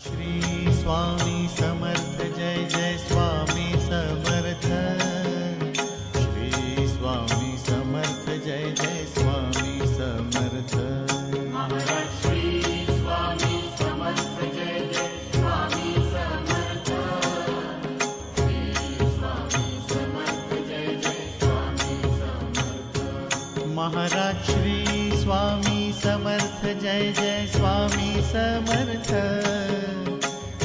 Shri Swami Samarth Jai Jai Swami Samarth. Shri Swami Samarth Jai Jai Swami Samarth. Maharaj Shri Swami Samarth Jai Jai Swami Samarth. Shri Swami Samarth Jai Jai Swami Samarth. Maharaj Shri Swami Samarth Jai Jai Swami Samarth.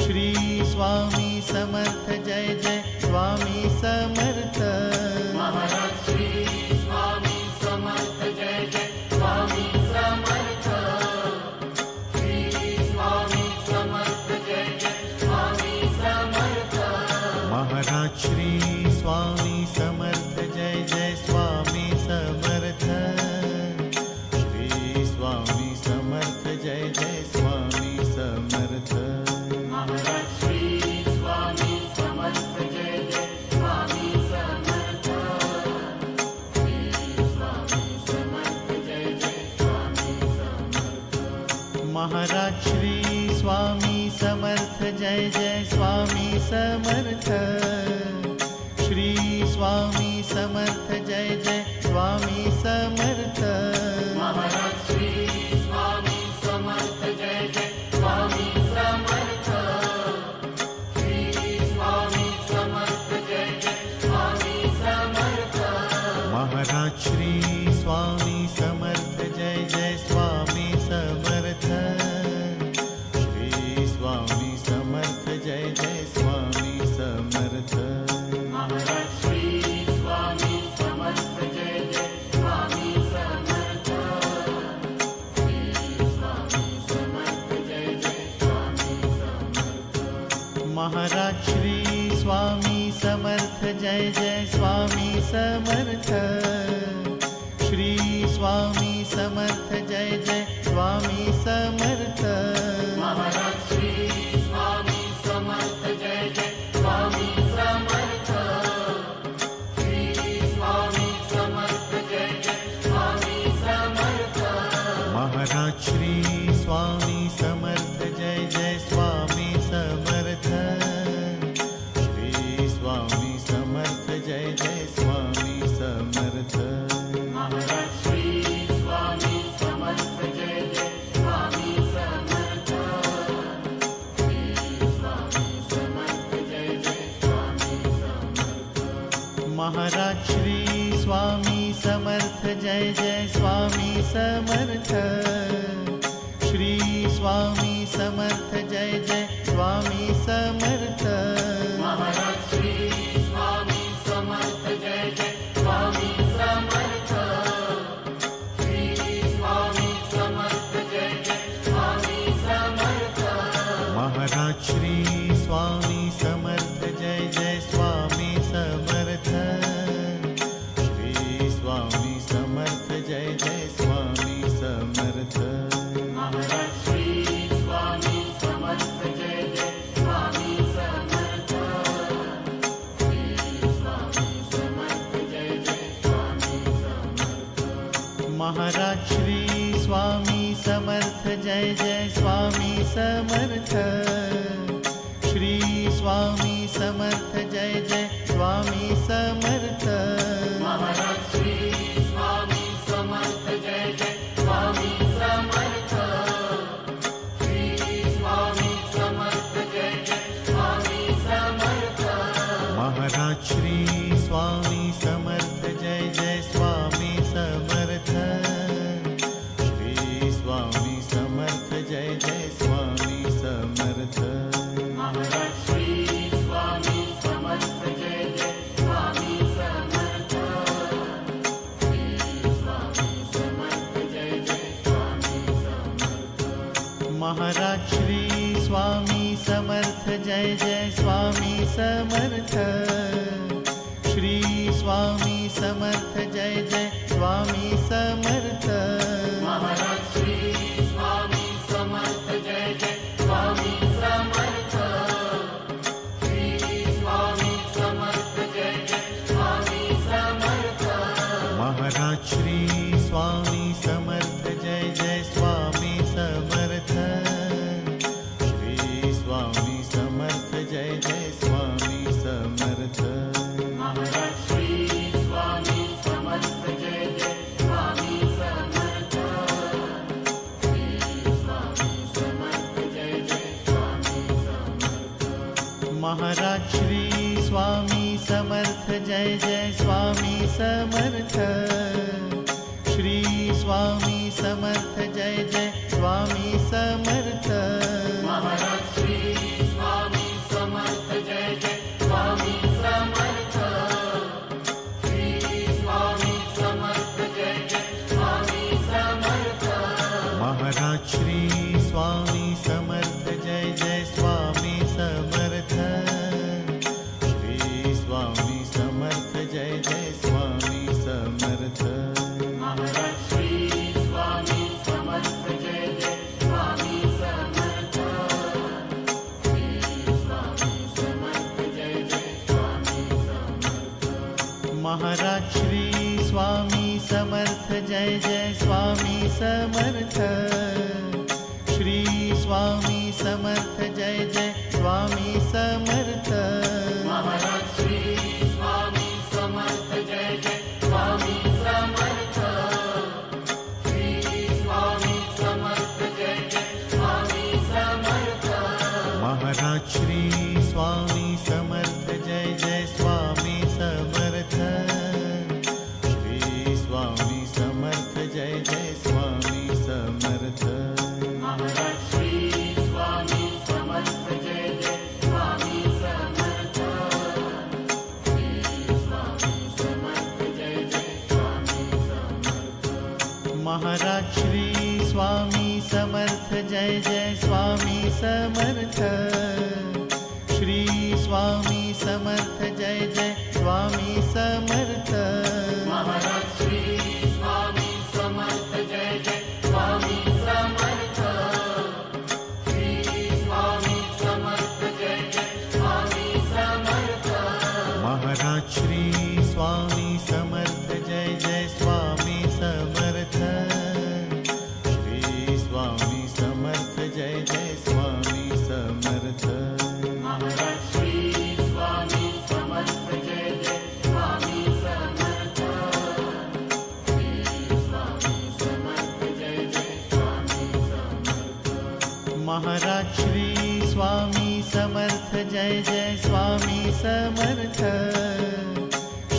Shri Swami Samarth Jai Jai Swami Samarth. Maharaj Shri Swami Samarth Jai Jai Swami Samarth. Shri Swami Samarth Jai Jai Swami Samarth. Maharaj Shri Swami Samarth Jai Jai Swami Samarth. Shri Swami Samarth Jai Jai Swami Samarth. Maharaj Shri Swami Samarth Jai Jai Swami Samarth. Shri Swami Samarth Jai Jai Swami Samarth. Maharaj Shri Swami Samarth Jai Jai Swami Samarth. Shri Swami Samarth Jai Jai Swami Samarth. Maharaj Shri Swami Samarth Jai Jai Swami Samarth. Shri Swami Samarth Jai Jai Swami Samarth. Maharaj Shri Swami Samarth Jai Jai Swami Samarth. Shri Swami Samarth Jai Jai Swami Samarth. Maharaj Shri Swami Samarth Jai Jai Swami Samarth. Shri Swami Samarth Jai Jai Swami Samarth. Maharaj Shri Swami Samarth Jai Jai Swami Samarth. Shri Swami Samarth Jai Jai Swami Samarth. Maharaj Shri Swami Samarth Jai Jai Swami Samarth. Shri Swami Samarth Jai Jai Swami Samarth. Maharaj Shri Swami Samarth Jai Jai Swami Samarth. Shri Swami Samarth Jai Jai Swami Samarth. Maharaj Shri Swami Samarth Jai Jai Swami Samarth. Shri Swami Samarth Jai Jai Swami Samarth. Maharaj Shri Swami Samarth Jai Jai Swami Samarth. Shri Swami Samarth Jai Jai Swami Samarth. Maharaj Shri Swami Samarth Jai Jai Swami Samarth. Shri Swami Samarth Jai Jai Swami Samarth. Maharaj Shri Swami Samarth Jai Jai Swami Samarth. Shri Swami Samarth Jai Jai Swami Samarth. Maharaj Shri Swami Samarth Jai Jai Swami Samarth. Shri Swami Samarth Jai Jai Swami Samarth. Maharaj Shri Swami Samarth Jai Jai Swami Samarth. Shri Swami Samarth Jai Jai Swami Samarth. Maharaj Shri Swami Samarth Jai Jai Swami Samarth. Shri Swami Samarth Jai Jai Swami Samarth. Maharaj Shri Swami Samarth Jai Jai Swami Samarth. Shri Swami Samarth Jai Jai Swami Samarth. Maharaj Shri Swami Samarth Jai Jai Swami Samarth. Shri Swami Samarth Jai Jai Swami Samarth. Maharaj Shri Swami Samarth Jai Jai Swami Samarth. Shri Swami Samarth Jai Jai Swami Samarth. Maharaj Shri Swami Samarth Jai Jai Swami Samarth. Shri Swami Samarth Jai Jai Swami Samarth. Maharaj Shri Swami Samarth Jai Jai Swami Samarth. Shri Swami Samarth Jai Jai Swami Samarth. Maharaj Shri Swami Samarth Jai Jai Swami Samarth. Shri Swami Samarth Jai Jai Swami Samarth. Maharaj Shri Swami Samarth Jai Jai Swami Samarth. Shri Swami Samarth Jai Jai Swami Samarth. Maharaj Shri Swami Samarth Jai Jai Swami Samarth. Shri Swami Samarth Jai Jai Swami Samarth. Maharaj Shri Swami Samarth Jai Jai Swami Samarth. Shri Swami Samarth Jai Jai Swami Samarth. Maharaj Shri Swami Samarth Jai Jai Swami Samarth. Shri Swami Samarth Jai Jai Swami Samarth. Maharaj Shri Swami Samarth Jai Jai Swami Samarth. Shri Swami Samarth Jai Jai Swami Samarth. Maharaj Shri Swami Samarth Jai Jai Swami Samarth. Shri Swami Samarth Jai Jai Swami Samarth. Maharaj Shri Swami Samarth Jai Jai Swami Samarth. Shri Swami Samarth Jai Jai Swami Samarth. Maharaj Shri Swami Samarth Jai Jai Swami Samarth. Shri Swami Samarth Jai Jai Swami Samarth. Maharaj Shri Swami Samarth Jai Jai Swami Samarth. Shri Swami Samarth Jai Jai Swami Samarth. Maharaj Shri Swami Samarth Jai Jai Swami Samarth. Shri Swami Samarth Jai Jai Swami Samarth. Maharaj Shri Swami Samarth Jai Jai Swami Samarth. Shri Swami Samarth Jai Jai Swami Samarth. Maharaj Shri Swami Samarth Jai Jai Swami Samarth. Shri Swami Samarth Jai Jai Swami Samarth. Maharaj Shri Swami Samarth Jai Jai Swami Samarth.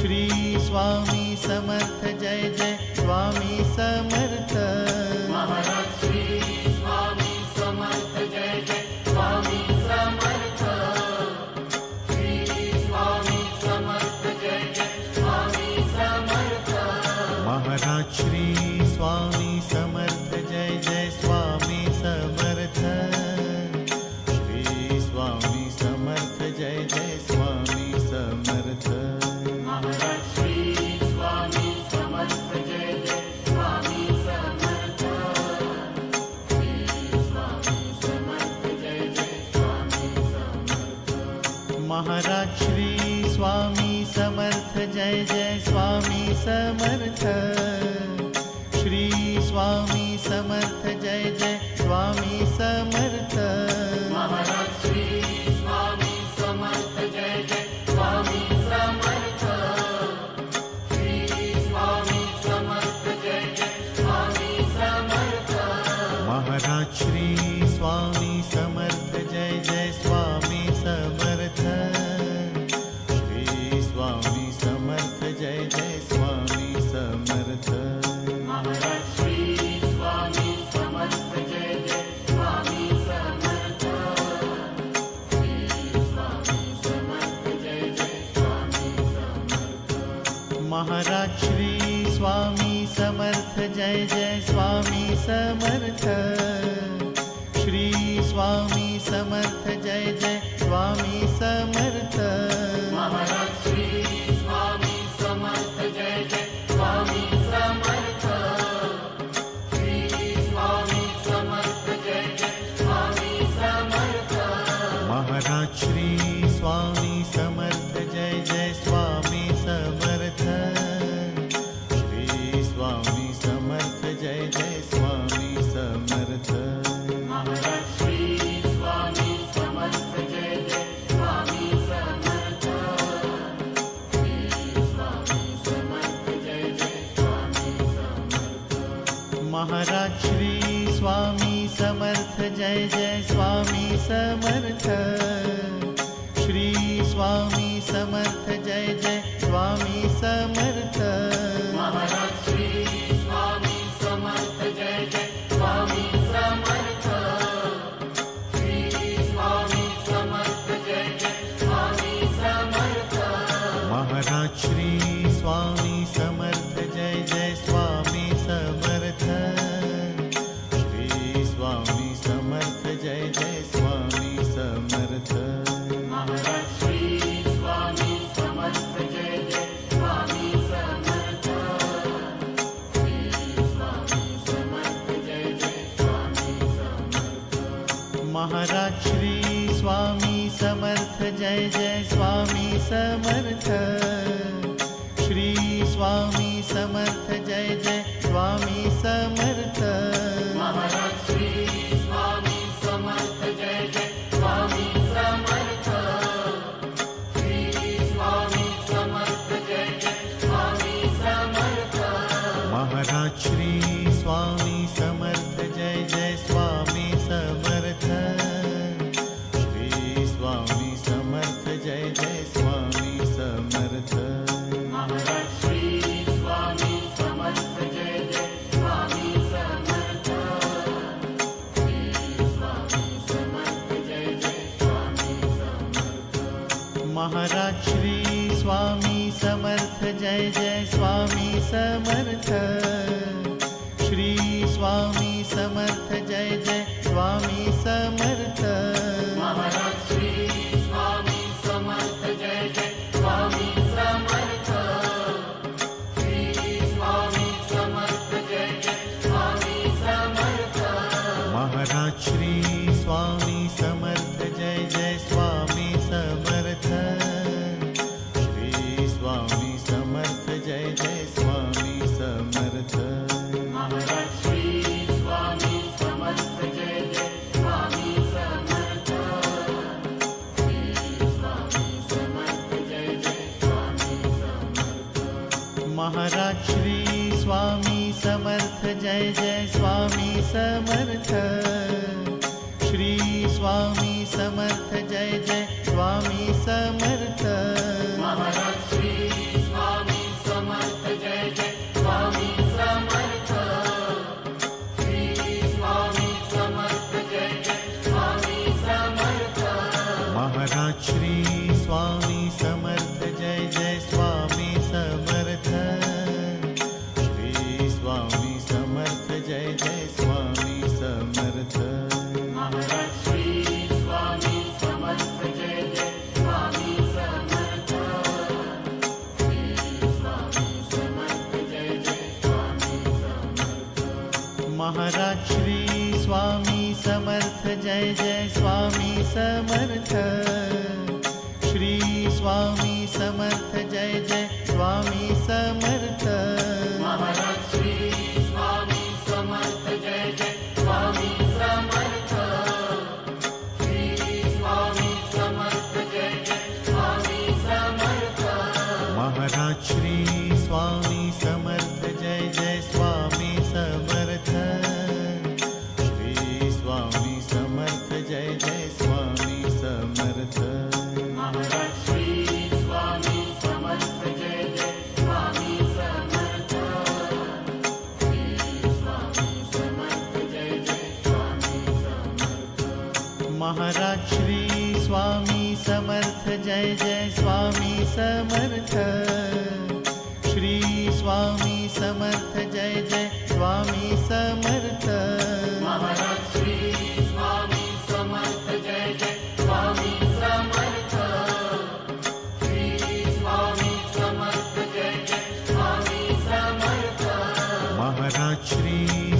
Shri Swami Samarth Jai Jai Swami Samarth. Maharaj Shri Swami Samarth Jai Jai Swami Samarth. Shri Swami Samarth Jai Jai Swami Samarth. Maharaj Shri Swami Samarth Jai Jai Swami Samarth. Shri Swami Samarth Jai Jai Swami Samarth. Maharaj Shri Swami Samarth Jai Jai Swami Samarth. Shri Swami Samarth Jai Jai Swami Samarth. Maharaj Shri Swami Samarth Jai Jai Swami Samarth. Shri Swami Samarth Jai Jai Swami Samarth. Maharaj Shri Swami Samarth Jai Jai Swami Samarth. Shri Swami Samarth Jai Jai Swami Samarth. Maharaj Shri Swami Samarth Jai Jai Swami Samarth. Shri Swami Samarth Jai Jai Swami Samarth. Maharaj Shri Swami Samarth Jai Jai Swami Samarth. Maharaj Shri Swami Samarth Jai Jai Swami Samarth. Shri Swami Samarth Jai Jai Swami Samarth. Maharaj Shri Swami Samarth Jai Jai Swami Samarth. Shri Swami Samarth Jai Jai Swami Samarth. Maharaj Shri Swami Samarth Jai Jai Swami Samarth. Shri Swami Samarth Jai Jai Swami Samarth. Maharaj Shri Swami Samarth Jai Jai Swami Samarth. Shri Swami Samarth Jai Jai Swami Samarth. Maharaj Shri Swami Samarth Jai Jai Swami Samarth. Shri Swami Samarth Jai Jai Swami Samarth. Maharaj Shri Swami Samarth Jai Jai Swami Samarth. Shri Swami Samarth Jai Jai Swami Samarth. Maharaj Shri Swami Samarth Jai Jai Swami Samarth. Shri Swami Samarth Jai Jai Swami Samarth. Maharaj Shri Swami Samarth Jai Jai Swami Samarth. Shri Swami Samarth Jai Jai Swami Samarth. Maharaj Shri Swami Samarth Jai Jai Swami Samarth. Shri Swami Samarth Jai Jai Swami Samarth. Maharaj Shri Swami Samarth Jai Jai Swami Samarth. Shri Swami Samarth Jai Jai Swami Samarth. Maharaj Shri Swami Samarth Jai Jai Swami Samarth. Shri Swami Samarth Jai Jai Swami Samarth. Maharaj Shri Swami Samarth Jai Jai Swami Samarth. Shri Swami Samarth Jai Jai Swami Samarth. Maharaj Shri Swami Samarth Jai Jai Swami Samarth. Shri Swami Samarth Jai Jai Swami Samarth. Maharaj Shri Swami Samarth Jai Jai Swami Samarth. Shri Swami Samarth Jai Jai Swami Samarth. Maharaj Shri Swami Samarth Jai Jai Swami Samarth. Shri Swami Samarth Jai Jai Swami Samarth. Maharaj Shri Swami Samarth Jai Jai Swami Samarth. Shri Swami Samarth Jai Jai Swami Samarth. Maharaj Shri Swami Samarth Jai Jai Swami Samarth. Shri Swami Samarth Jai Jai Swami Samarth. Maharaj Shri Swami Samarth Jai Jai Swami Samarth. Shri Swami Samarth Jai Jai Swami Samarth. Maharaj Shri Swami Samarth Jai Jai Swami Samarth. Shri Swami Samarth Jai Jai Swami Samarth. Maharaj Shri Swami Samarth Jai Jai Swami Samarth. Shri Swami Samarth Jai Jai Swami Samarth. Maharaj Shri Swami Samarth Jai Jai Swami Samarth. Shri Swami Samarth Jai Jai Swami Samarth. Maharaj Shri Swami Samarth Jai Jai Swami Samarth. Shri Swami Samarth Jai Jai Swami Samarth. Maharaj Shri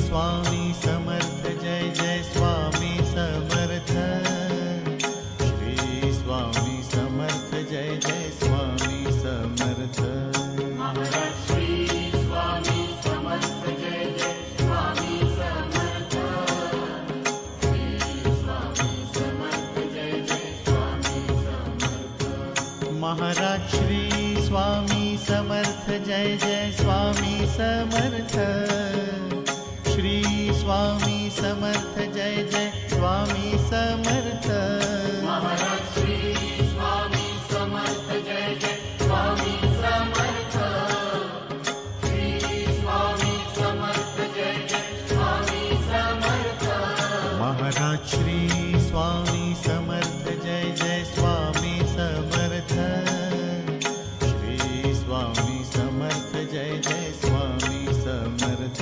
Swami Samarth Jai Jai Swami Samarth. Shri Swami Samarth Jai Jai Swami Samarth. Maharaj Shri Swami Samarth Jai Jai Swami Samarth. Shri Swami Samarth Jai Jai Swami Samarth. Maharaj Shri Swami Samarth Jai Jai Swami Samarth. Shri Swami Samarth Jai Jai Swami Samarth. Maharaj Shri Swami Samarth Jai Jai Swami Samarth. Shri Swami Samarth Jai Jai Swami Samarth. Maharaj Shri Swami Samarth Jai Jai Swami Samarth. Shri Swami Samarth Jai Jai Swami Samarth.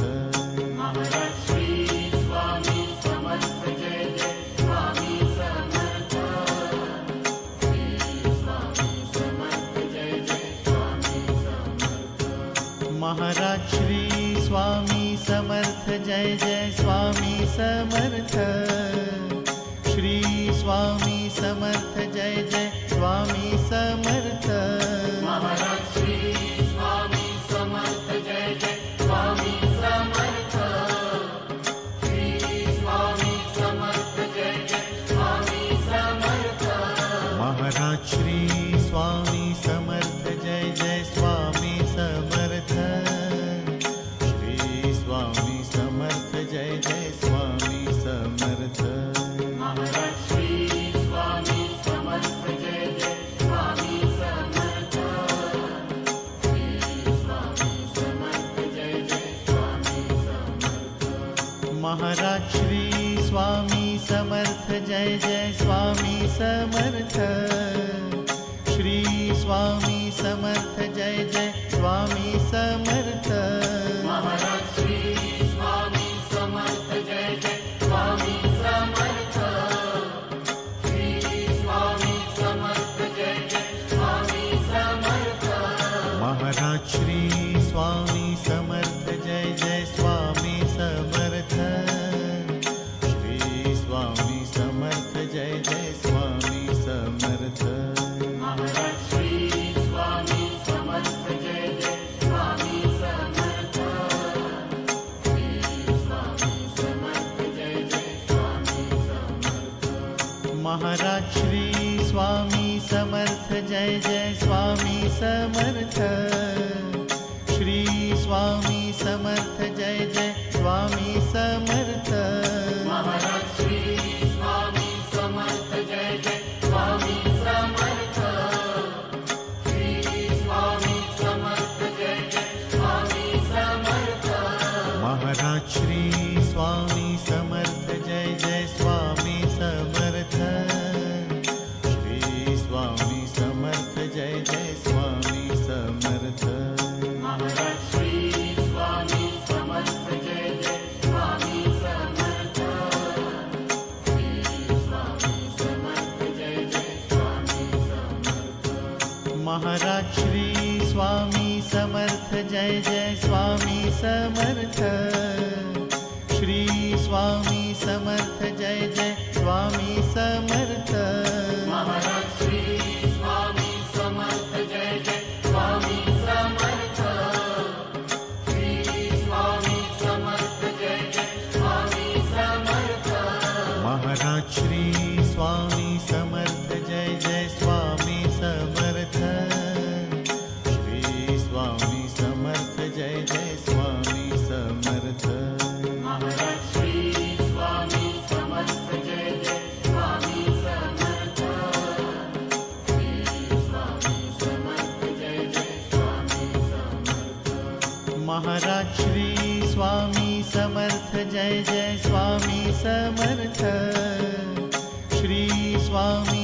Maharaj Shri Swami Samarth Jai Jai Swami Samarth. Shri Swami Samarth Jai Jai Swami Samarth. Maharaj Shri Swami Samarth Jai Jai Swami Samarth. Shri Swami Samarth Jai Jai Swami Samarth. Maharaj Shri Swami Samarth Jai Jai Swami Samarth. Shri Swami Samarth Jai Jai Swami Samarth. Maharaj Shri Swami Samarth Jai Jai Swami Samarth. Shri Swami Samarth Jai Jai Swami Samarth. Maharaj Shri Swami Samarth Jai Jai Swami Samarth. Shri Swami Samarth Jai Jai Swami Samarth. Maharaj Shri Swami Samarth Jai Jai Swami Samarth. Shri Swami Samarth Jai Jai Swami Samarth. Maharaj Shri Swami Samarth Jai Jai Swami Samarth. Shri Swami Samarth Jai Jai Swami Samarth. Maharaj Shri Swami Samarth Jai Jai Swami Samarth. Shri Swami Samarth Jai Jai Swami Samarth. Maharaj Shri Swami Samarth Jai Jai Swami Samarth. Shri Swami Samarth Jai Jai Swami Samarth. Maharaj Shri Swami Samarth Jai Jai Swami Samarth. Shri Swami Samarth Jai Jai Swami Samarth. Maharaj Shri Swami Samarth Jai Jai Swami Samarth. Shri Swami Samarth Jai Jai Swami Samarth. Maharaj Shri Swami Samarth Jai Jai Swami Samarth. Shri Swami Samarth Jai Jai Swami Samarth. Maharaj Shri Swami Samarth Jai Jai Swami Samarth. Shri Swami Samarth Jai Jai Swami Samarth. Maharaj Shri Swami Samarth Jai Jai Swami Samarth. Shri Swami Samarth Jai Jai Swami Samarth. Maharaj Shri Swami Samarth Jai Jai Swami Samarth. Shri Swami Samarth Jai Jai Swami Samarth. Maharaj Shri Swami Samarth Jai Jai Swami Samarth. Shri Swami Samarth Jai Jai Swami Samarth. Maharaj Shri Swami Samarth Jai Jai Swami Samarth. Shri Swami Samarth Jai Jai Swami Samarth. Maharaj Shri Swami Samarth Jai Jai Swami Samarth. Shri Swami